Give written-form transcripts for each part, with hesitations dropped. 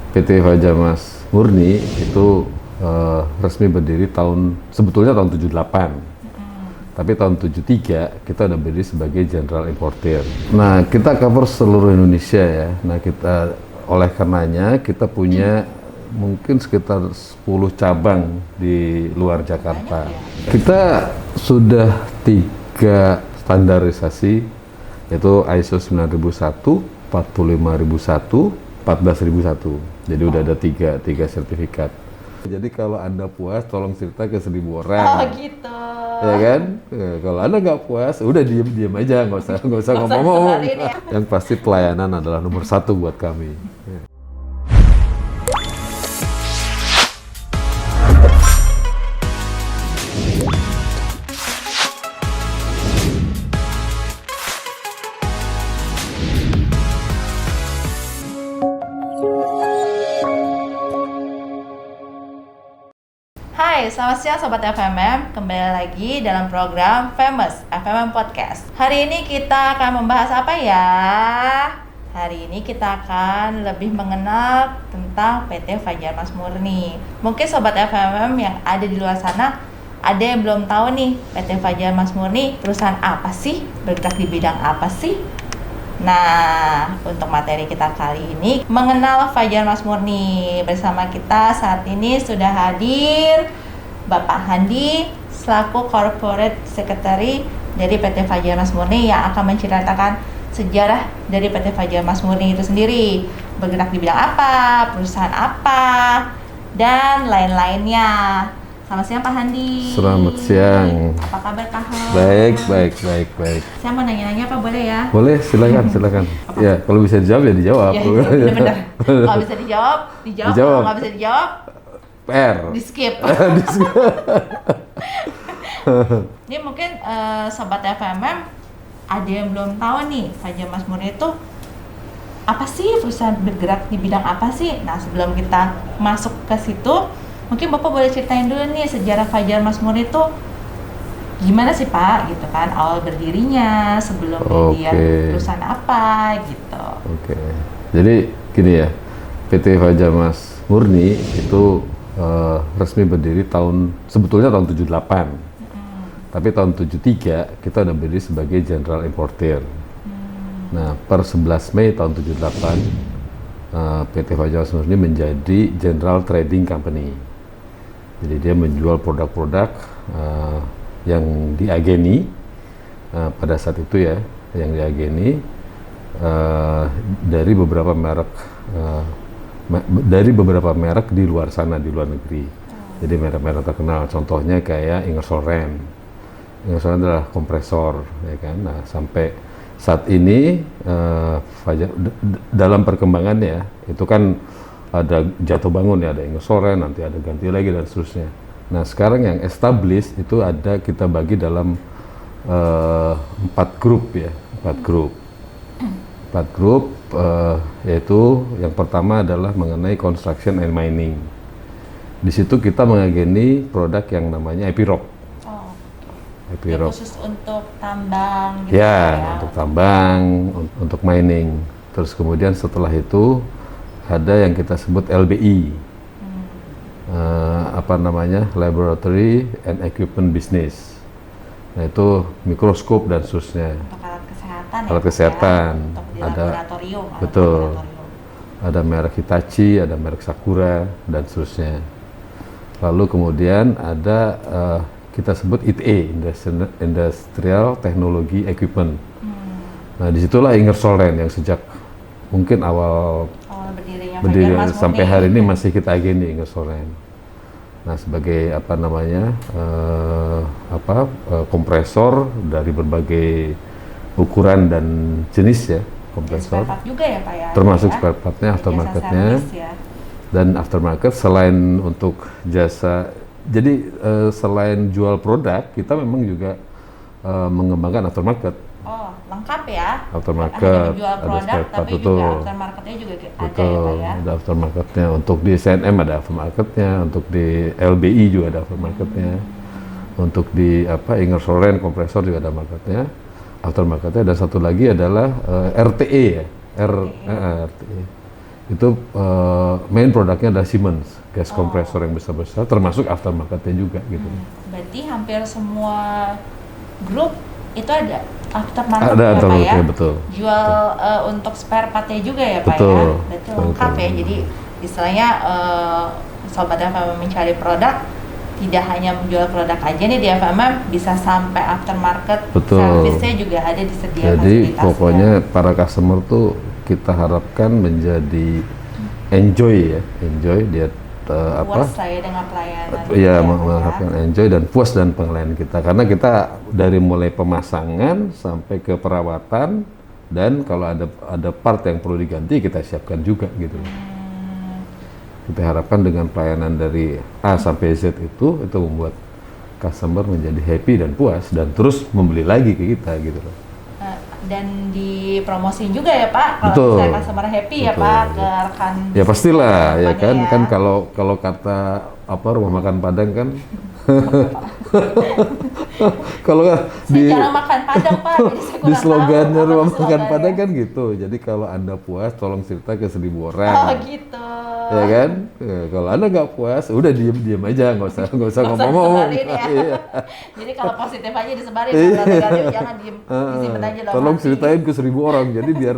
PT Fajar Mas Murni itu resmi berdiri sebetulnya tahun 78. Tapi tahun 73 kita udah berdiri sebagai general importer. Nah, kita cover seluruh Indonesia ya. Nah, oleh karenanya kita punya mungkin sekitar 10 cabang di luar Jakarta. Kita sudah 3 standarisasi, yaitu ISO 9001, 45001, 14001. Jadi udah ada tiga sertifikat. Jadi kalau Anda puas, tolong cerita ke 1.000 orang. Oh gitu. Ya kan? Kalau Anda nggak puas, udah diem aja, nggak usah ngomong. Ya. Yang pasti pelayanan adalah nomor 1 buat kami. Hai, selamat siang Sobat FMM. Kembali lagi dalam program Famous FMM Podcast. Hari ini kita akan membahas apa ya? Hari ini kita akan lebih mengenal tentang PT Fajar Mas Murni. Mungkin Sobat FMM yang ada di luar sana ada yang belum tahu nih, PT Fajar Mas Murni perusahaan apa sih? Bergerak di bidang apa sih? Nah, untuk materi kita kali ini mengenal Fajar Mas Murni. Bersama kita saat ini sudah hadir Bapak Handi selaku Corporate Secretary dari PT Fajar Mas Murni yang akan menceritakan sejarah dari PT Fajar Mas Murni itu sendiri. Bergerak di bidang apa, perusahaan apa, dan lain-lainnya. Selamat siang Pak Handi. Selamat siang. Apa kabar Pak Handi? Baik. Saya mau nanya-nanya Pak, boleh ya? Boleh, silakan. Ya, kalau bisa dijawab ya dijawab. Ya, benar-benar. Kalau bisa dijawab. Kalau nggak bisa dijawab, PR. di skip. Ini mungkin Sobat FMM ada yang belum tahu nih, Fajar Mas Murni itu apa sih, perusahaan bergerak di bidang apa sih? Nah, sebelum kita masuk ke situ, mungkin Bapak boleh ceritain dulu nih sejarah Fajar Mas Murni itu gimana sih Pak, gitu kan, awal berdirinya, sebelum dia perusahaan apa, gitu. Oke. Jadi gini ya, PT Fajar Mas Murni itu resmi berdiri sebetulnya tahun 78. Tapi tahun 73 kita udah berdiri sebagai general importer. Nah, per 11 Mei tahun 78 PT Fajar Mas Murni menjadi general trading company. Jadi dia menjual produk-produk yang diageni pada saat itu ya, yang diageni dari beberapa merek di luar sana, di luar negeri. Jadi merek-merek terkenal, contohnya kayak Ingersoll Rand. Ingersoll Rand adalah kompresor, ya kan. Nah, sampai saat ini dalam perkembangannya itu kan ada jatuh bangun ya, ada Ingersoll Rand, nanti ada ganti lagi dan seterusnya. Nah, sekarang yang established itu kita bagi dalam 4 grup ya, 4 grup, yaitu yang pertama adalah mengenai construction and mining. Di situ kita mengageni produk yang namanya Epiroc. Oh, Epiroc. khusus untuk tambang gitu ya? Untuk tambang, untuk mining. Terus kemudian setelah itu ada yang kita sebut LBI, Laboratory and Equipment Business. Nah, itu mikroskop dan seterusnya. Untuk alat kesehatan. Alat kesehatan. Ya? Untuk di laboratorium. Betul. Ada merek Hitachi, ada merek Sakura dan seterusnya. Lalu kemudian ada kita sebut ITE, Industrial Technology Equipment. Nah, disitulah Ingersoll Rand yang sejak mungkin awal berdiri sampai hari ini masih kita ageni Ingersoll Rand. Nah, sebagai kompresor dari berbagai ukuran dan jenis ya, kompresor. Spare part juga ya Pak ya? Termasuk spare part-nya, aftermarket-nya. Ya. Dan aftermarket selain untuk jasa, jadi selain jual produk, kita memang juga mengembangkan aftermarket. Oh, lengkap ya? Aftermarket, jual produk, ada spare part, tapi betul. juga aftermarketnya juga ada ya Pak ya? Ada aftermarketnya, untuk di SNM ada aftermarketnya, untuk di LBI juga ada aftermarketnya, untuk di Ingersoll Rand kompresor juga ada aftermarketnya, dan satu lagi adalah RTE ya, RTE Itu main produknya adalah Siemens, gas kompresor yang besar-besar, termasuk aftermarketnya juga gitu. Berarti hampir semua grup itu ada aftermarket Ada ya Pak aftermarket, ya? betul. Jual untuk spare partnya juga ya Pak Betul. ya? Berarti lengkap Betul. ya, jadi istilahnya Sobat FMM mencari produk, tidak hanya menjual produk aja nih di FMM, bisa sampai aftermarket, Betul. servisnya juga ada disediakan. Jadi pokoknya para customer tuh kita harapkan menjadi enjoy dia puas saya dengan pelayanan. ya mengharapkan enjoy dan puas dan pelayanan kita, karena kita dari mulai pemasangan sampai ke perawatan, dan kalau ada part yang perlu diganti kita siapkan juga gitu. Kita harapkan dengan pelayanan dari A sampai Z itu membuat customer menjadi happy dan puas dan terus membeli lagi ke kita gitu loh. Dan dipromosiin juga ya Pak, kalau Betul. misalnya customer happy ya Betul. Pak, ke rekan. Ya pastilah ya kan, ya. kan kalau kata rumah makan Padang kan kalau di Cara makan Padang Pak, jadi saya di kurang slogannya tahu rumah apa makan slogannya. Padang kan gitu. Jadi kalau Anda puas tolong cerita ke 1.000 orang. Oh gitu. Ya kan? Kalau Anda nggak puas, udah diem aja, nggak usah ngomong-ngomong. Disebarin ya. Iya. Jadi kalau positif aja disebarin, Iya. kalau negatif jangan diem, disimpan aja dalam Tolong hati. ceritain ke 1.000 orang, jadi biar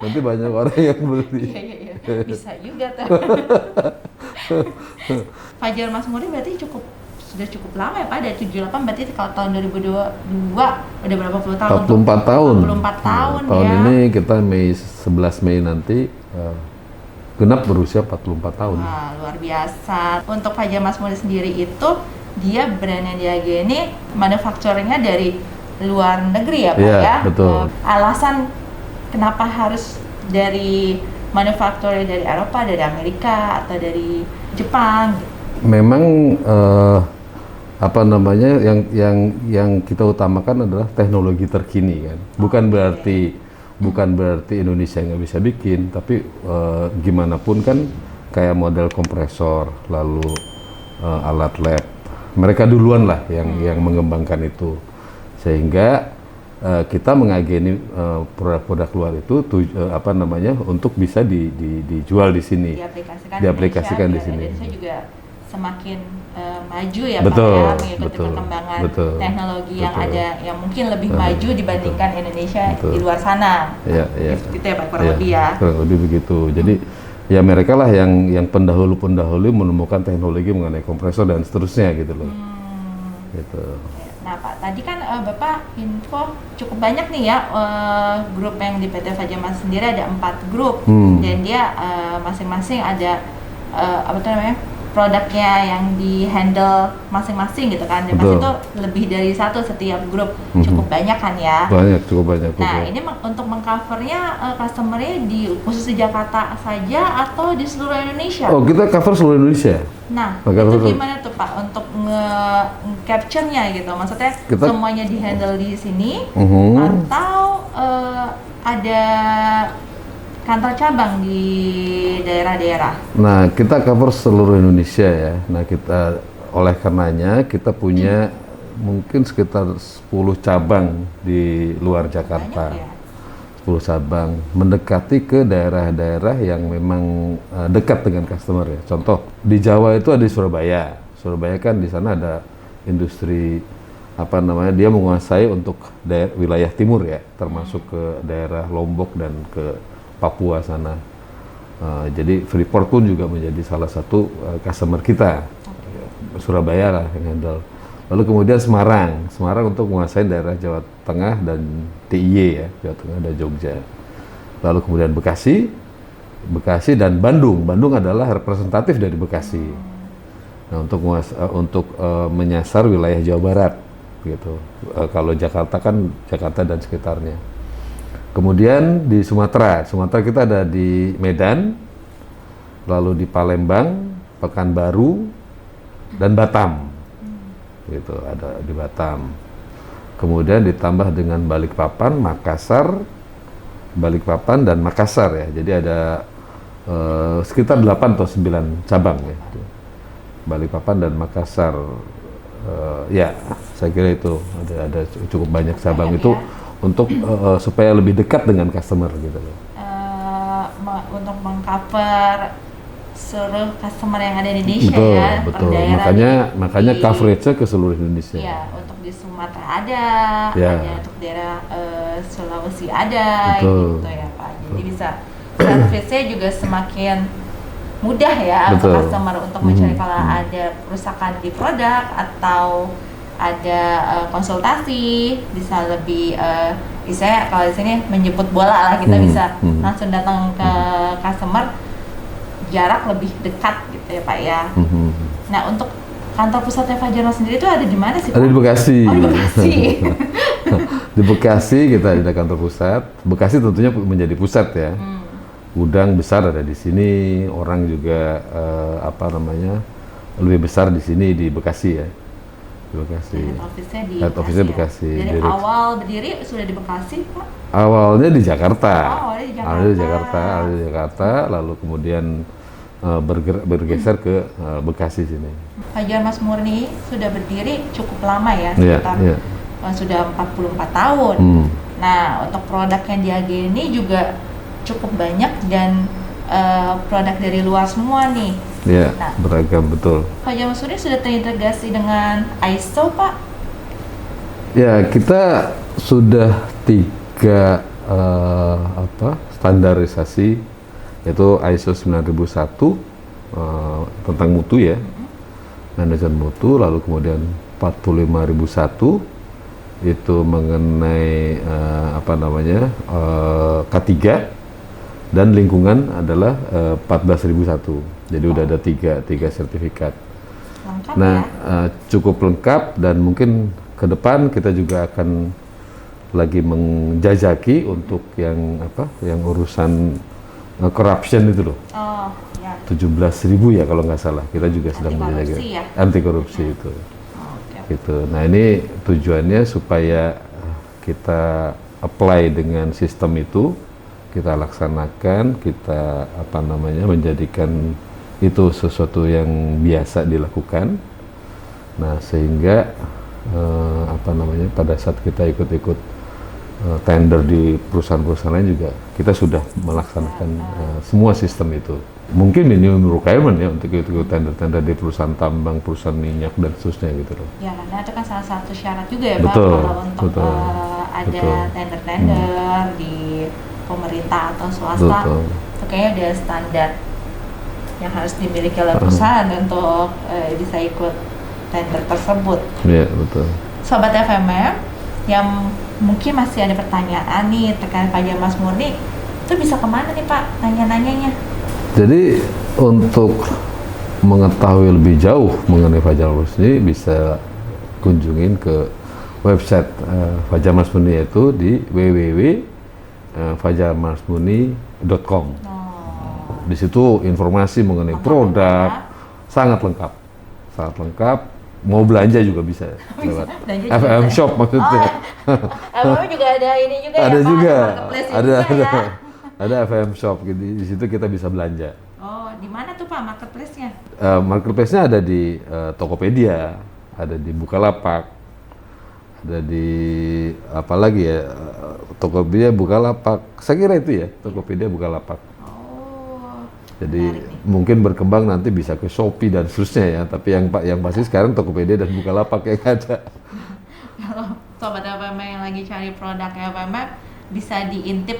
nanti banyak orang yang beli. Iya. Bisa juga tuh. Fajar Mas Muri berarti sudah cukup lama ya Pak, dari 78, berarti kalau tahun 2022 udah berapa puluh tahun? 44 tahun. 44 tahun Tahun ya. ini kita 11 Mei nanti genap berusia 44 tahun. Wah, luar biasa. Untuk Fajar Mas Muri sendiri itu, dia brandnya Diage ini manufacturingnya dari luar negeri ya Pak Iya, ya? betul. Alasan kenapa harus dari manufacturing dari Eropa, dari Amerika, atau dari Jepang? Memang yang kita utamakan adalah teknologi terkini kan. Bukan berarti Indonesia nggak bisa bikin, tapi gimana pun kan kayak model kompresor, lalu alat lab, mereka duluan lah yang mengembangkan itu, sehingga kita mengageni produk-produk luar itu untuk bisa dijual di sini, diaplikasikan di sini. Indonesia juga semakin maju ya Betul, Pak ya, mengikuti betul, perkembangan betul, teknologi yang betul. ada, yang mungkin lebih maju dibandingkan Indonesia betul. di luar sana. Iya. Gitu ya Pak, kurang lebih ya. Kurang lebih begitu. Jadi ya mereka lah yang pendahulu menemukan teknologi mengenai kompresor dan seterusnya gitu loh. Gitu. Nah Pak, tadi kan Bapak info cukup banyak nih ya, grup yang di PT Fajar Mas sendiri ada 4 grup, dan dia masing-masing ada produknya yang di handle masing-masing gitu kan, dan pasti itu lebih dari satu setiap grup, cukup banyak kan ya? Cukup banyak. Nah ini untuk mengcovernya customer-nya khusus di Jakarta saja atau di seluruh Indonesia? Oh, kita cover seluruh Indonesia. Nah, Cover itu gimana tuh Pak untuk nge-capture-nya gitu? Maksudnya semuanya di-handle di sini, atau ada kantor cabang di daerah-daerah? Nah, kita cover seluruh Indonesia ya. Nah, oleh karenanya kita punya mungkin sekitar 10 cabang di luar Jakarta. Banyak ya? 10 cabang, mendekati ke daerah-daerah yang memang dekat dengan customer ya. Contoh, di Jawa itu ada di Surabaya. Surabaya kan di sana ada industri dia menguasai untuk wilayah timur ya, termasuk ke daerah Lombok dan ke Papua sana. Jadi Freeport pun juga menjadi salah satu customer kita. Surabaya lah yang handle. Lalu kemudian Semarang untuk menguasai daerah Jawa Tengah dan DIY ya, Jawa Tengah dan Jogja. Lalu kemudian Bekasi dan Bandung. Bandung adalah representatif dari Bekasi. Nah, untuk menyasar wilayah Jawa Barat gitu. Kalau Jakarta kan Jakarta dan sekitarnya. Kemudian di Sumatera kita ada di Medan, lalu di Palembang, Pekanbaru, dan Batam. Gitu, ada di Batam. Kemudian ditambah dengan Balikpapan, dan Makassar ya. Jadi ada sekitar 8 atau 9 cabang ya. Balikpapan dan Makassar. Ya, saya kira itu ada cukup banyak cabang itu. Ya. Untuk supaya lebih dekat dengan customer gitu loh. untuk mengcover seluruh customer yang ada di Indonesia Betul, ya, per betul. daerah Makanya di- coverage-nya ke seluruh Indonesia. Ya, untuk di Sumatera ada, Ya. ada untuk daerah Sulawesi ada, Betul. gitu ya Pak. Jadi bisa service-nya juga semakin mudah ya untuk Betul. customer untuk mencari kalau ada kerusakan di produk atau ada konsultasi, bisa lebih bisa kalau di sini menjemput bola lah, kita bisa langsung datang ke customer, jarak lebih dekat gitu ya Pak ya. Nah, untuk kantor pusatnya Fajarno sendiri itu ada di mana sih Pak? Ada di Bekasi. Oh, di Bekasi. Di Bekasi kita ada kantor pusat. Bekasi tentunya menjadi pusat ya. Gudang besar ada di sini, orang juga lebih besar di sini di Bekasi ya. Di Bekasi. Head office-nya di Bekasi. Dari Direct. awal berdiri sudah di Bekasi Pak? Awalnya di Jakarta. Awalnya di Jakarta. Awalnya di Jakarta, lalu kemudian bergeser ke Bekasi sini. Fajar Mas Murni sudah berdiri cukup lama ya, Iya, sekitar iya. Sudah 44 tahun. Nah, untuk produk yang di AG ini juga cukup banyak dan produk dari luar semua nih. Iya, Nah. beragam betul. Fajar Mas Murni sudah terintegrasi dengan ISO Pak? Ya, kita sudah 3 standarisasi, yaitu ISO 9001 tentang mutu ya, manajemen mutu, lalu kemudian 45001 itu mengenai K3, dan lingkungan adalah 14001. Jadi udah ada tiga sertifikat. Lengkap Nah, ya? cukup lengkap, dan mungkin ke depan kita juga akan lagi menjajaki untuk yang urusan corruption itu loh. Oh, ya. 17.000 ya kalau nggak salah. Kita juga sedang Anti-korupsi menjaga ya? anti korupsi itu. Oke. Gitu. Nah, ini tujuannya supaya kita apply dengan sistem itu, kita laksanakan, kita menjadikan itu sesuatu yang biasa dilakukan. Nah, sehingga pada saat kita ikut tender di perusahaan-perusahaan lain juga kita sudah melaksanakan semua sistem itu. Mungkin minimum requirement ya untuk ikut tender-tender di perusahaan tambang, perusahaan minyak dan seterusnya gitu loh. Ya, karena itu kan salah satu syarat juga ya Pak, Betul, kalau untuk betul, ada betul. tender-tender di pemerintah atau swasta, Betul. itu kayaknya ada standar yang harus dimiliki oleh perusahaan untuk bisa ikut tender tersebut. Iya, betul. Sobat FMM yang mungkin masih ada pertanyaan nih terkait Fajar Mas Murni, itu bisa kemana nih Pak nanya-nanyanya? Jadi untuk mengetahui lebih jauh mengenai Fajar Mas Murni, bisa kunjungin ke website Fajar Mas Murni, yaitu di www.fajarmasmurni.com. Di situ informasi mengenai produk sangat lengkap, sangat lengkap. Mau belanja juga bisa lewat Belanja juga FMM bisa. Shop maksudnya. FMM juga ada ini juga Ada ya Pak, juga, marketplace ada juga ada ya. ada FMM Shop. Gitu. Di situ kita bisa belanja. Oh, di mana tuh Pak marketplace-nya? Marketplace-nya ada di Tokopedia, ada di Bukalapak, ada di apa lagi ya, Tokopedia, Bukalapak. Saya kira itu ya, Tokopedia, Bukalapak. Oh, Jadi menarik nih. mungkin berkembang nanti bisa ke Shopee dan seterusnya ya. Tapi yang pasti sekarang Tokopedia dan Bukalapak yang ada. Kalau sobat FMM yang lagi cari produk FMM bisa diintip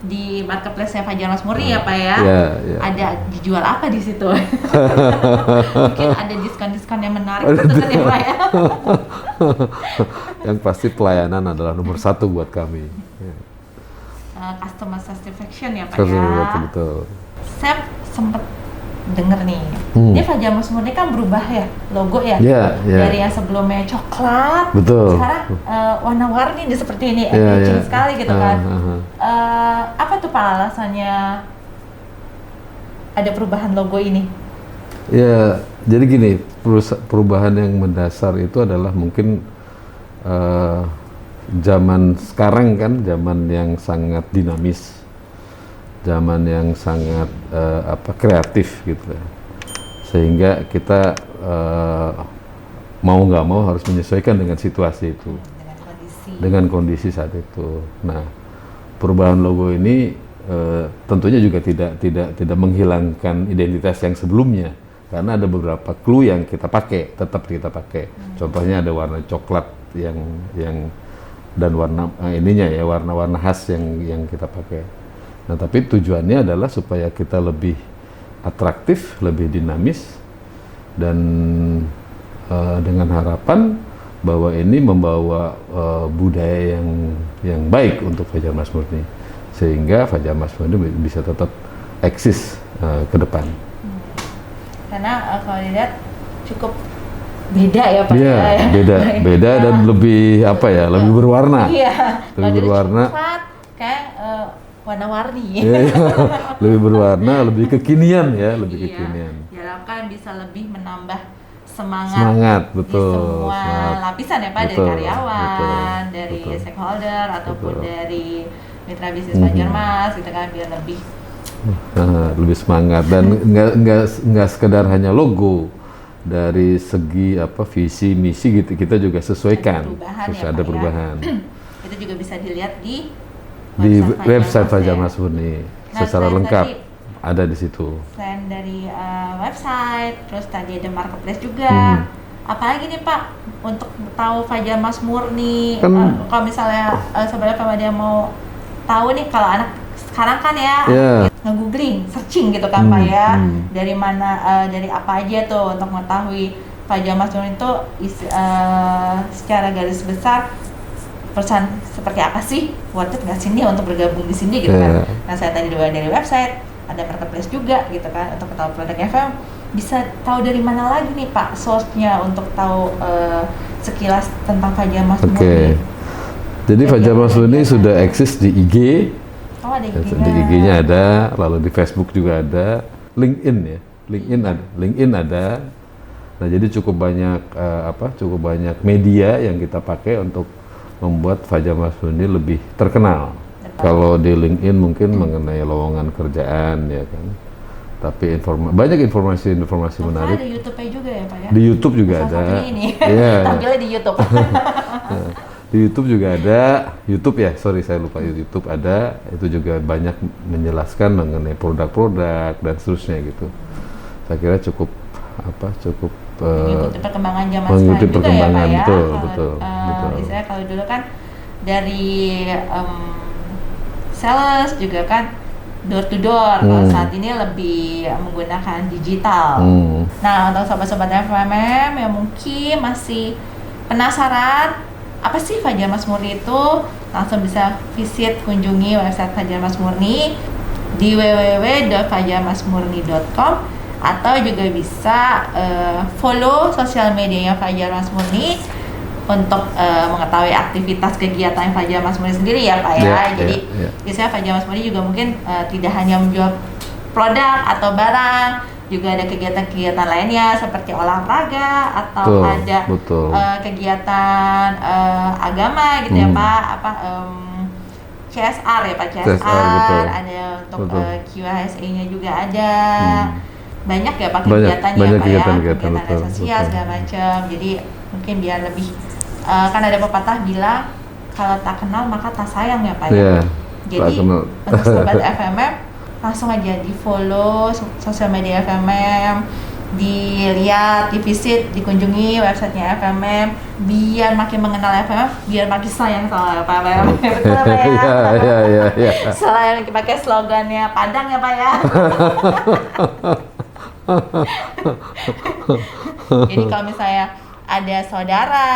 di marketplace-nya Fajar Mas Murni ya Pak ya. Iya, iya. Ada dijual apa di situ? Mungkin ada diskon-diskon yang menarik gitu kan ya Pak ya. Yang pasti pelayanan adalah nomor 1 buat kami. Ya. Customer satisfaction ya Pak Betul, ya. betul. Saya sempet denger nih, ini Fajar Mas Murni kan berubah ya logo ya, Iya, iya. dari yang sebelumnya coklat, Betul. sekarang warna-warni seperti ini, Iya, engaging iya. sekali gitu kan. Apa tuh Pak alasannya ada perubahan logo ini? Ya, jadi gini, perubahan yang mendasar itu adalah mungkin zaman sekarang kan, zaman yang sangat dinamis, zaman yang sangat kreatif gitu ya. Sehingga kita mau nggak mau harus menyesuaikan dengan situasi itu, Dengan kondisi. dengan kondisi saat itu. Nah, perubahan logo ini tentunya juga tidak menghilangkan identitas yang sebelumnya, karena ada beberapa clue yang tetap kita pakai. Contohnya ada warna coklat yang dan warna warna-warna khas yang kita pakai. Nah, tapi tujuannya adalah supaya kita lebih atraktif, lebih dinamis, dan dengan harapan bahwa ini membawa budaya yang baik untuk Fajar Mas Murni, sehingga Fajar Mas Murni bisa tetap eksis ke depan. Karena kalau dilihat cukup beda ya Pak. Iya, beda dan lebih lebih berwarna. Iya. Lebih berwarna. Coklat, kayak warna-warni. Iya, lebih berwarna, lebih kekinian ya, lebih kekinian. Diharapkan bisa lebih menambah semangat betul. Di semua lapisan ya Pak, betul, dari karyawan, dari stakeholder ataupun dari mitra bisnis Fajar Mas, gitu kan, biar lebih semangat, dan nggak sekedar hanya logo. Dari segi visi misi gitu kita juga sesuaikan, ada perubahan. Itu juga bisa dilihat di website Fajar Mas Murni secara lengkap ada di situ. Selain dari website, terus tadi ada marketplace juga. Apalagi nih Pak untuk tahu Fajar Mas Murni? Kalau misalnya Sobat FMM dia mau tahu nih, kalau anak sekarang kan ya nge-googling, searching gitu kan Pak ya, dari mana, dari apa aja tuh untuk mengetahui Fajar Mas Murni itu secara garis besar perusahaan seperti apa sih, worth it nggak sini untuk bergabung di sini gitu kan. Nah, saya tadi dari website, ada marketplace juga gitu kan, untuk tahu produk FM. Bisa tahu dari mana lagi nih Pak source-nya untuk tahu sekilas tentang Fajar Mas Murni? Jadi Fajar Mas Murni sudah eksis di IG. Oh, ada IG-nya. Di IG-nya ada, lalu di Facebook juga ada, LinkedIn ada. Nah, jadi cukup banyak media yang kita pakai untuk membuat Fajar Mas Murni lebih terkenal. Kalau di LinkedIn mungkin mengenai lowongan kerjaan ya kan. Tapi banyak informasi menarik. Ada YouTube-nya juga ya Pak ya? Di YouTube juga ada. Tampilnya di YouTube. Di YouTube juga ada. Saya lupa, YouTube ada. Itu juga banyak menjelaskan mengenai produk-produk dan seterusnya gitu. Saya kira cukup mengikuti perkembangan zaman sekarang juga ya Pak ya. Betul. Misalnya kalau dulu kan dari sales juga kan door to door. Kalau saat ini lebih menggunakan digital. Nah, untuk sobat-sobat FMM yang mungkin masih penasaran apa sih Fajar Mas Murni itu, langsung bisa kunjungi website Fajar Mas Murni di www.fajarmasmurni.com, atau juga bisa follow sosial medianya Fajar Mas Murni untuk mengetahui aktivitas kegiatan Fajar Mas Murni sendiri ya Pak ya. Jadi biasanya Fajar Mas Murni juga mungkin tidak hanya menjual produk atau barang, juga ada kegiatan-kegiatan lainnya seperti olahraga atau ada kegiatan agama gitu ya Pak, CSR ya Pak, CSR ada untuk QHSE-nya juga ada. Banyak ya Pak kegiatannya Pak ya, kegiatan sosial segala macam. Jadi mungkin biar lebih kan ada pepatah bilang kalau tak kenal maka tak sayang ya Pak ya. Jadi untuk sobat FMM langsung aja di follow sosial media FMM, dilihat, divisit, dikunjungi websitenya FMM, biar makin mengenal FMM, biar makin sayang sama FMM. Betul Pak ya? Iya. Selain pakai slogannya Padang ya Pak ya. Jadi kalau misalnya ada saudara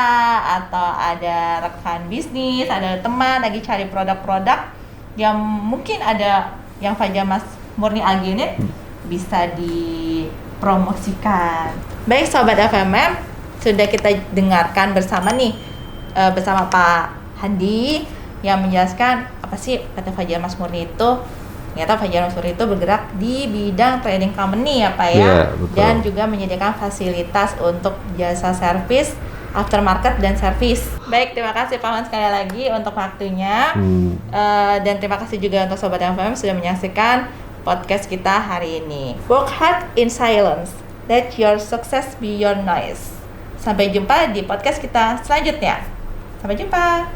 atau ada rekan bisnis, ada teman lagi cari produk-produk yang mungkin ada yang Fajar Mas Murni agennya, bisa dipromosikan. Baik Sobat FMM, sudah kita dengarkan bersama Pak Handi yang menjelaskan apa sih kata Fajar Mas Murni itu. Ternyata Fajar Mas Murni itu bergerak di bidang trading company ya Pak ya, dan juga menyediakan fasilitas untuk jasa servis, aftermarket dan servis. Baik, terima kasih Pak Man sekali lagi untuk waktunya. Dan terima kasih juga untuk Sobat FMM sudah menyaksikan podcast kita hari ini. Work hard in silence, let your success be your noise. Sampai jumpa di podcast kita selanjutnya. Sampai jumpa.